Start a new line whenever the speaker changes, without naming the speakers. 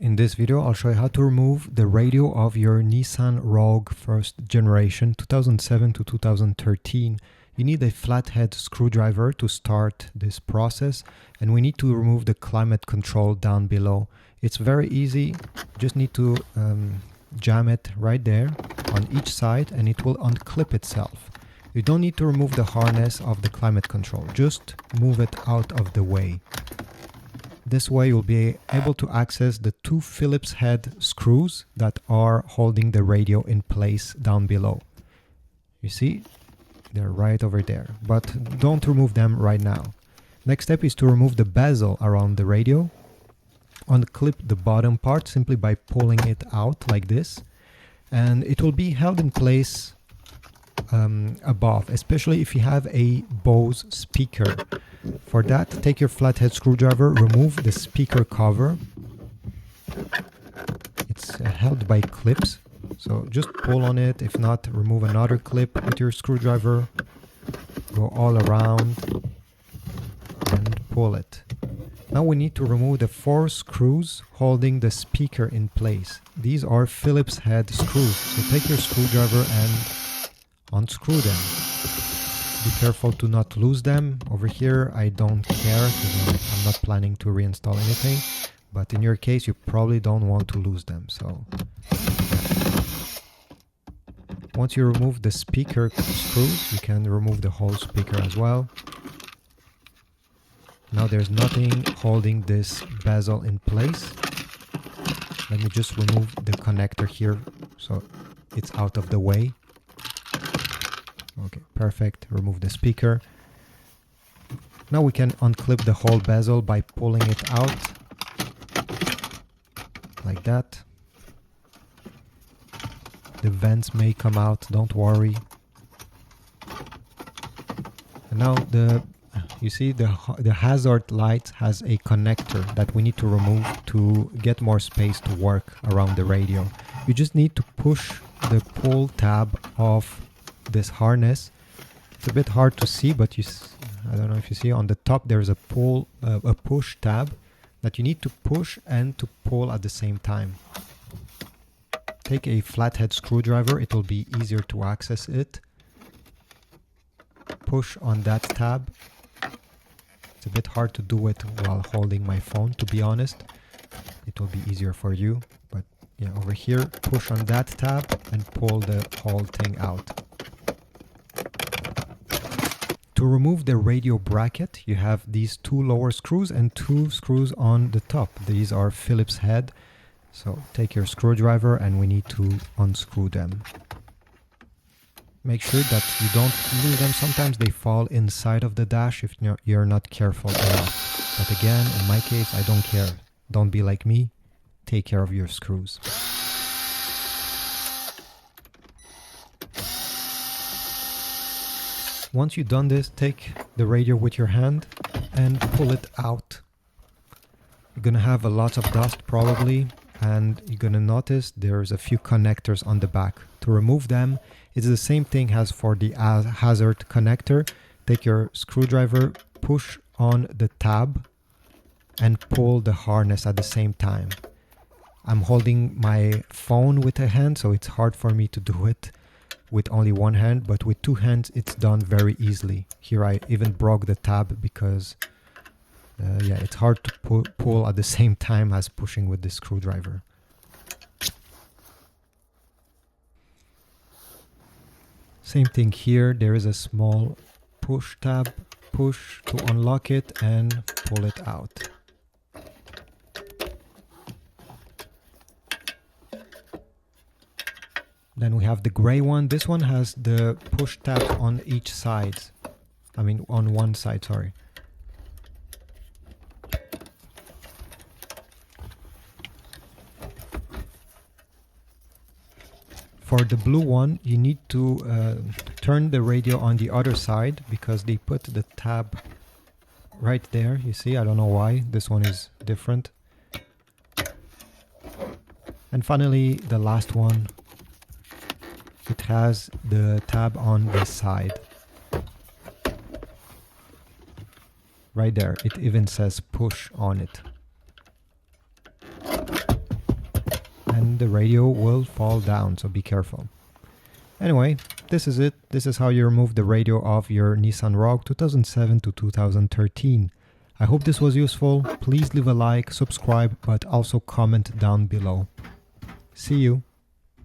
In this video, I'll show you how to remove the radio of your Nissan Rogue first generation 2007 to 2013. You need a flathead screwdriver to start this process, and we need to remove the climate control down below. It's very easy. Just need to jam it right there on each side and it will unclip itself. You don't need to remove the harness of the climate control. Just move it out of the way. This way you'll be able to access the two Phillips head screws that are holding the radio in place down below. You see, they're right over there, but don't remove them right now. Next step is to remove the bezel around the radio. Unclip the bottom part simply by pulling it out like this, and it will be held in place above, especially if you have a Bose speaker. For that, take your flathead screwdriver, remove the speaker cover. It's held by clips, so just pull on it. If not, remove another clip with your screwdriver, go all around and pull it. Now we need to remove the 4 screws holding the speaker in place. These are Phillips head screws, so take your screwdriver and unscrew them. Be careful to not lose them. Over here I don't care because I'm not planning to reinstall anything, but in your case you probably don't want to lose them. So once you remove the speaker screws, you can remove the whole speaker as well. Now there's nothing holding this bezel in place. Let me just remove the connector here so it's out of the way. Okay, perfect. Remove the speaker. Now we can unclip the whole bezel by pulling it out like that. The vents may come out, don't worry. And now you see the hazard light has a connector that we need to remove to get more space to work around the radio. You just need to push the pull tab of this harness. It's a bit hard to see, but I don't know if you see on the top there's a push tab that you need to push and to pull at the same time. Take a flathead screwdriver, it will be easier to access it. Push on that tab. It's a bit hard to do it while holding my phone, to be honest. It will be easier for you, but yeah, over here, push on that tab and pull the whole thing out. To remove the radio bracket, you have these 2 lower screws and 2 screws on the top. These are Phillips head. So take your screwdriver and we need to unscrew them. Make sure that you don't lose them. Sometimes they fall inside of the dash if you're not careful enough. But again, in my case, I don't care. Don't be like me. Take care of your screws. Once you've done this, take the radio with your hand and pull it out. You're gonna have a lot of dust probably, and you're gonna notice there's a few connectors on the back. To remove them, it's the same thing as for the hazard connector. Take your screwdriver, push on the tab and pull the harness at the same time. I'm holding my phone with a hand, so it's hard for me to do it with only one hand, but with 2 hands it's done very easily. Here I even broke the tab because yeah, it's hard to pull at the same time as pushing with the screwdriver. Same thing here, there is a small push tab, push to unlock it and pull it out. Then we have the gray one. This one has the push tab on each side. On one side, sorry. For the blue one, you need to turn the radio on the other side because they put the tab right there. You see, I don't know why. This one is different. And finally, the last one. It has the tab on the side. Right there, it even says push on it. and the radio will fall down, so be careful. Anyway, this is it. This is how you remove the radio of your Nissan Rogue 2007 to 2013. I hope this was useful. Please leave a like, subscribe, but also comment down below. See you.